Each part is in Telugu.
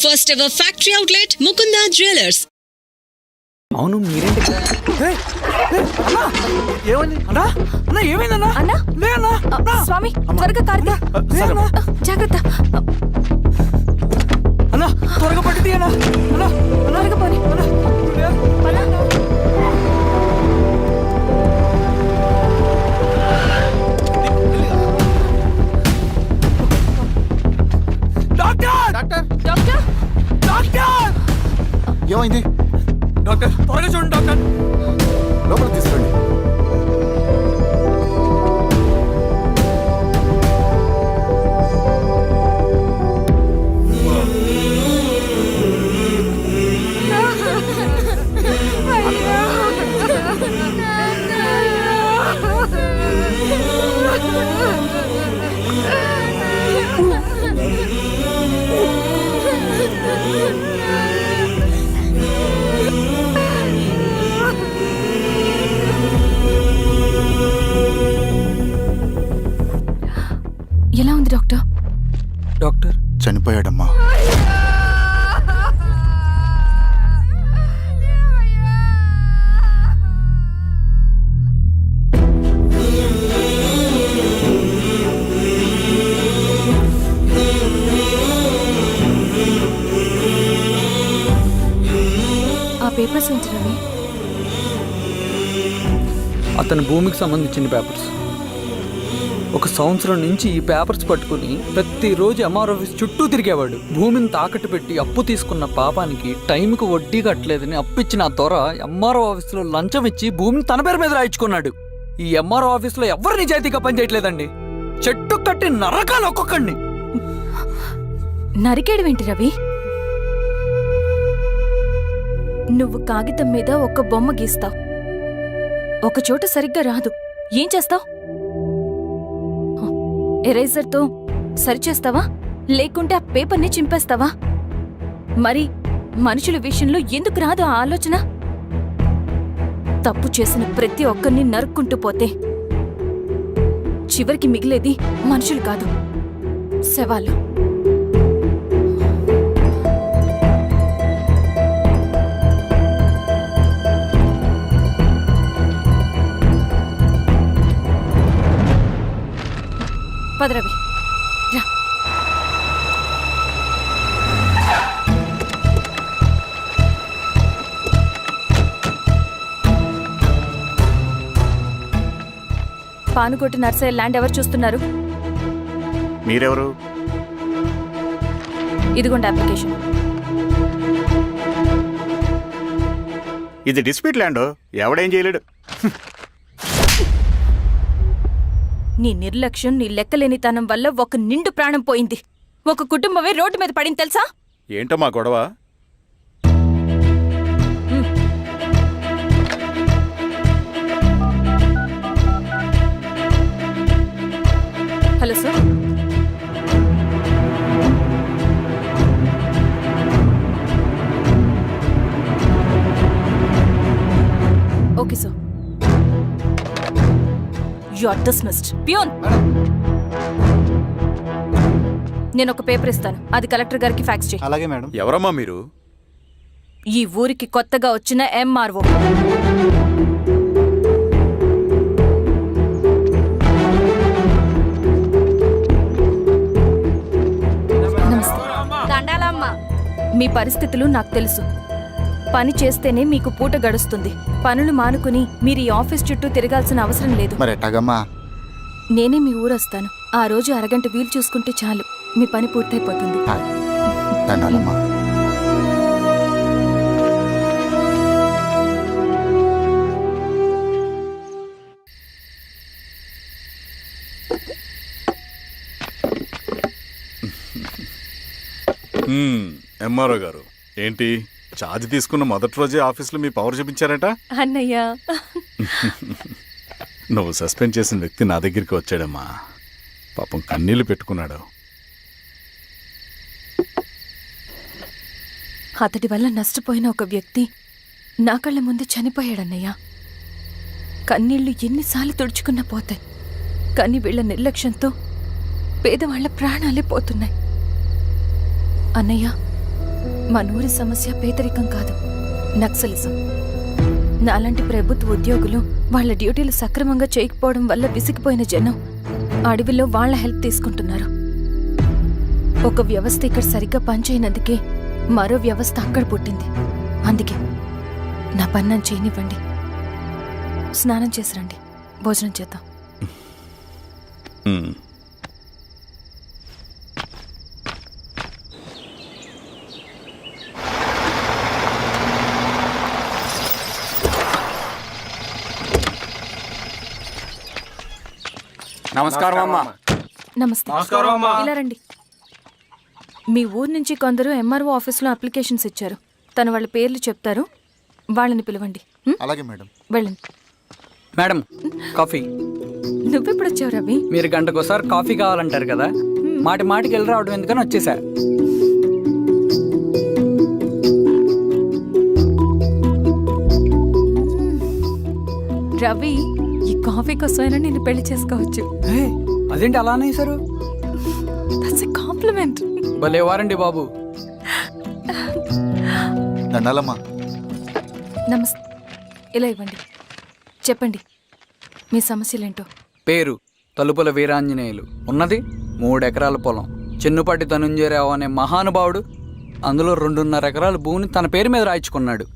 First ever factory outlet, Mukunda Jewelers. అవును మీరేంటి ఏమైందన్నా? అన్నా స్వామి త్వరగా కారుతా, జాగ్రత్త అన్నా, త్వరగా పట్టిది అన్నా, త్వరగా పోనీ. ఏమైంది డాక్టర్? త్వరగా చూడండి డాక్టర్. లోపల తీసుకురండి. ఎలా ఉంది డాక్టర్? డాక్టర్ చనిపోయాడమ్మా. ఆ పేపర్స్ ఏంటి రవి? అతని భూమికి సంబంధించిన పేపర్స్. ఒక సంవత్సరం నుంచి ఈ పేపర్స్ పట్టుకుని ప్రతిరోజు ఎంఆర్ ఆఫీస్ చుట్టూ తిరిగేవాడు. భూమిని తాకట్టు పెట్టి అప్పు తీసుకున్న పాపానికి టైంకి వడ్డీ కట్టలేదని అప్పిచ్చిన ఆ దొర ఎంఆర్ఓ ఆఫీస్లో లంచం ఇచ్చి భూమిని తన పేరు మీద రాయించుకున్నాడు. ఈ ఎంఆర్ఓ ఆఫీస్లో ఎవరు నిజాయితీగా పనిచేయట్లేదండి. చెట్టు కట్టి నరకాలు ఒక్కొక్కడిని. నరికేడవేంటి రవి? నువ్వు కాగితం మీద ఒక బొమ్మ గీస్తావు, ఒక చోట సరిగ్గా రాదు, ఏం చేస్తావు? ఎరేజర్తో సరిచేస్తావా, లేకుంటే ఆ పేపర్ని చింపేస్తావా? మరి మనుషుల విషయంలో ఎందుకు రాదు ఆ ఆలోచన? తప్పు చేసిన ప్రతి ఒక్కరిని నరుక్కుంటూ పోతే చివరికి మిగిలేది మనుషులు కాదు, శవాలు. పదరవి రా. పానుకోటి నర్సయ్య ల్యాండ్ ఎవరు చూస్తున్నారు? మీరెవరు? ఇదిగోండి అప్లికేషన్. ఇది డిస్ప్యూట్ ల్యాండ్, ఎవడేం చేయలేడు. నీ నిర్లక్ష్యం, నీ లెక్కలేనితనం వల్ల ఒక నిండు ప్రాణం పోయింది. ఒక కుటుంబమే రోడ్డు మీద పడింది తెలుసా? ఏంటో మా గొడవ? Hello sir. Okay sir. You are dismissed. Peon, నేను ఒక పేపర్ ఇస్తాను, అది కలెక్టర్ గారికి ఫ్యాక్స్ చేయి. అలాగే మేడం. ఎవరమ్మా మీరు? ఈ ఊరికి కొత్తగా వచ్చిన ఎంఆర్ఓ. మీ పరిస్థితులు నాకు తెలుసు. పని చేస్తేనే మీకు పూట గడుస్తుంది. పనులు మానుకుని మీరు ఈ ఆఫీస్ చుట్టూ తిరగాల్సిన అవసరం లేదు. మరి ఎట్టాగమ్మా? నేనే మీ ఊరొస్తాను. ఆ రోజు అరగంట వీలు చూసుకుంటే చాలు, మీ పని పూర్తయిపోతుంది. ధన్యవాదమ్మా. ఎంఆర్ఓ గారు, ఏంటి ఛార్జ్ తీసుకున్న మొదటి రోజే ఆఫీస్లో మీ పవర్ చూపించారట? అన్నయ్య, నువ్వు సస్పెండ్ చేసిన వ్యక్తి నా దగ్గరికి వచ్చాడమ్మా. పాపం కన్నీళ్లు పెట్టుకున్నాడు. అతడి వల్ల నష్టపోయిన ఒక వ్యక్తి నా కళ్ళ ముందు చనిపోయాడన్నయ్య. కన్నీళ్లు ఎన్నిసార్లు తుడుచుకున్నా పోతాయి, కానీ వీళ్ల నిర్లక్ష్యంతో పేదవాళ్ల ప్రాణాలే పోతున్నాయి. అన్నయ్య, మనూరి సమస్య పేదరికం కాదు, నక్సలిజం. నాలాంటి ప్రభుత్వ ఉద్యోగులు వాళ్ళ డ్యూటీలు సక్రమంగా చేయకపోవడం వల్ల విసిగిపోయిన జనం అడవిలో వాళ్ళ హెల్ప్ తీసుకుంటున్నారు. ఒక వ్యవస్థ ఇక్కడ సరిగ్గా పనిచేయనందుకే మరో వ్యవస్థ అక్కడ పుట్టింది. అందుకే నా పన్నం చేయనివ్వండి. స్నానం చేసి రండి, భోజనం చేద్దాం. నమస్కారం అమ్మా. నమస్తే. ఇలా రండి. మీ ఊరు నుంచి కొందరు ఎంఆర్ఓ ఆఫీస్లో అప్లికేషన్స్ ఇచ్చారు. తను వాళ్ళ పేర్లు చెప్తారు, వాళ్ళని పిలవండి. అలాగే మేడం. వెళ్ళండి. Madam, coffee. నువ్వెప్పుడు వచ్చావు రవి? మీరు గంటకోసారి కాఫీ కావాలంటారు కదా, మాటి మాటికి వెళ్ళి రావడం ఎందుకని వచ్చేసా. రవి, ఈ కాఫీ కోసమైనా నేను పెళ్లి చేసుకోవచ్చు. అదేంటి అలా అనేసారు? That's a compliment. భలేవారండి బాబు. దండాలమ్మా. నమస్తే. ఇలా ఇవ్వండి. చెప్పండి, మీ సమస్యలేంటో. పేరు తలుపుల వీరాంజనేయులు. ఉన్నది 3 ఎకరాల పొలం. చెన్నుపాటి ధనుంజయరావు అనే మహానుభావుడు అందులో 2.5 ఎకరాల భూమిని తన పేరు మీద రాయించుకున్నాడు.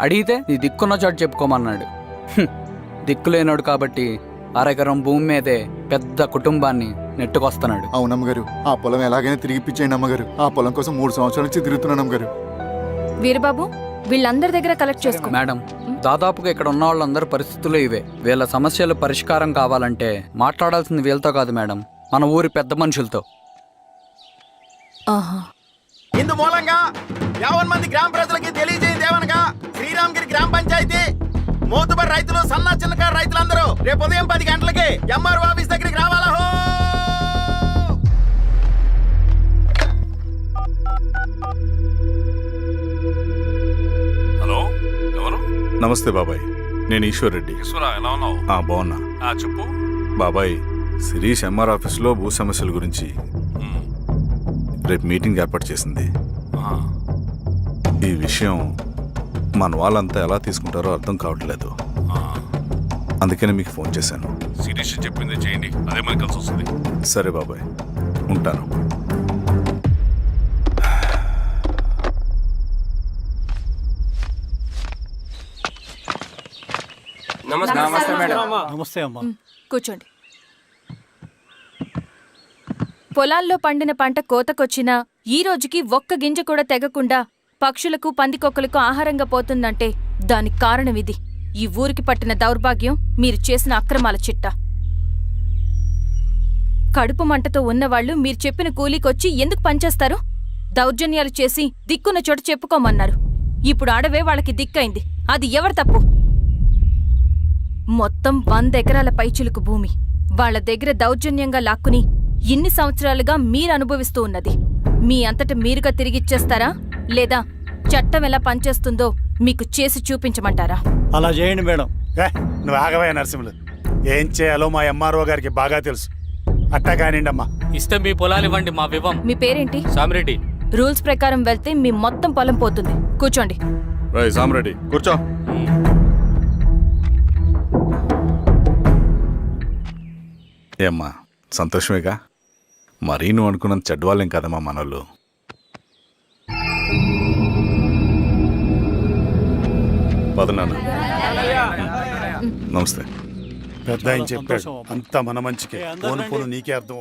అడిగితే నీ దిక్కున్న చోటు చెప్పుకోమన్నాడు. దిక్కులేనాడు కాబట్టి 1/2 ఎకరం భూమి మీదే పెద్ద కుటుంబాన్ని నెట్టుకొస్తున్నాడు. అవునమ్మగారు, ఆ పొలం ఎలాగైనా తిరిగి ఇప్పించేయండి అమ్మగారు. ఆ పొలం కోసం 3 సంవత్సరాల నుంచి తిరుగుతున్నాను అమ్మగారు. వీరబాబు, వీళ్ళందరి దగ్గర కలెక్ట్ చేసుకో. మేడం, దాదాపుగా ఇక్కడ ఉన్న వాళ్ళందరూ పరిస్థితులు ఇవే. వీళ్ళ సమస్యలు పరిష్కారం కావాలంటే మాట్లాడాల్సింది వీళ్ళతో కాదు మేడం, మన ఊరి పెద్ద మనుషులతో. ఆహా. ఇందు మూలంగా 50 మంది గ్రామ ప్రజలకి తెలియజేయదేవనగా శ్రీరామగిరి గ్రామ పంచాయతీ మోతుబరి రైతులు, సన్న చిన్నకారు రైతులందరూ రేపు ఉదయం 10 గంటలకి ఎంఆర్ఓ ఆఫీస్ దగ్గరికి రావాలా. హలో, ఎవరు? నమస్తే బాబాయ్, నేను ఈశ్వర్ రెడ్డి. ఎలా ఉన్నావు? బాగున్నా. చెప్పు. బాబాయ్, శిరీష్ ఎంఆర్ ఆఫీస్లో భూ సమస్యల గురించి రేపు మీటింగ్ ఏర్పాటు చేసింది. ఈ విషయం మన వాళ్ళంతా ఎలా తీసుకుంటారో అర్థం కావట్లేదు. అందుకనే మీకు ఫోన్ చేశాను. శిరీష్ చెప్పింది చేయండి, అదే మనకి కలిసి వస్తుంది. సరే బాబాయ్, ఉంటాను. నమస్తే అమ్మా. కూర్చోండి. పొలాల్లో పండిన పంట కోతకొచ్చినా ఈ రోజుకి ఒక్క గింజ కూడా తెగకుండా పక్షులకు, పందికొక్కలకు ఆహారంగా పోతుందంటే దానికి కారణం ఇది. ఈ ఊరికి పట్టిన దౌర్భాగ్యం మీరు చేసిన అక్రమాల చిట్ట. కడుపు మంటతో ఉన్నవాళ్లు మీరు చెప్పిన కూలీకొచ్చి ఎందుకు పనిచేస్తారు? దౌర్జన్యాలు చేసి దిక్కున్న చోట చెప్పుకోమన్నారు. ఇప్పుడు అడవే వాళ్ళకి దిక్కైంది. అది ఎవరి తప్పు? మొత్తం 100 ఎకరాల పైచిలుకు భూమి వాళ్ళ దగ్గర దౌర్జన్యంగా లాక్కుని ఇన్ని సంవత్సరాలుగా మీరు అనుభవిస్తూ ఉన్నది. మీ అంతట మీరుగా తిరిగిచ్చేస్తారా, లేదా చట్టం ఎలా పనిచేస్తుందో మీకు చేసి చూపించమంటారా? అలా చేయండి మేడం. నువ్వు ఆగవే నరసింహులు. ఏం చేయాలో మా ఎంఆర్ఓ గారికి బాగా తెలుసు. అట్టా కానివ్వండి అమ్మా. ఇస్తే మీ పొలాలు ఇవ్వండి, మా వివం. మీ పేరేంటి? సామిరెడ్డి. రూల్స్ ప్రకారం వెళ్తే మీ మొత్తం పొలం పోతుంది. కూర్చోండి. సామిరెడ్డి కూర్చో. ఏమ్మా, సంతోషమేగా? మరీ నువ్వు అనుకున్నంత చెడ్డవాళ్ళేం కదమ్మా మనోళ్ళు. పదనాన్న. నమస్తే. పెద్ద ఆయన చెప్పాడు, అంతా మన మంచికే. పోను పోను నీకే అర్థం.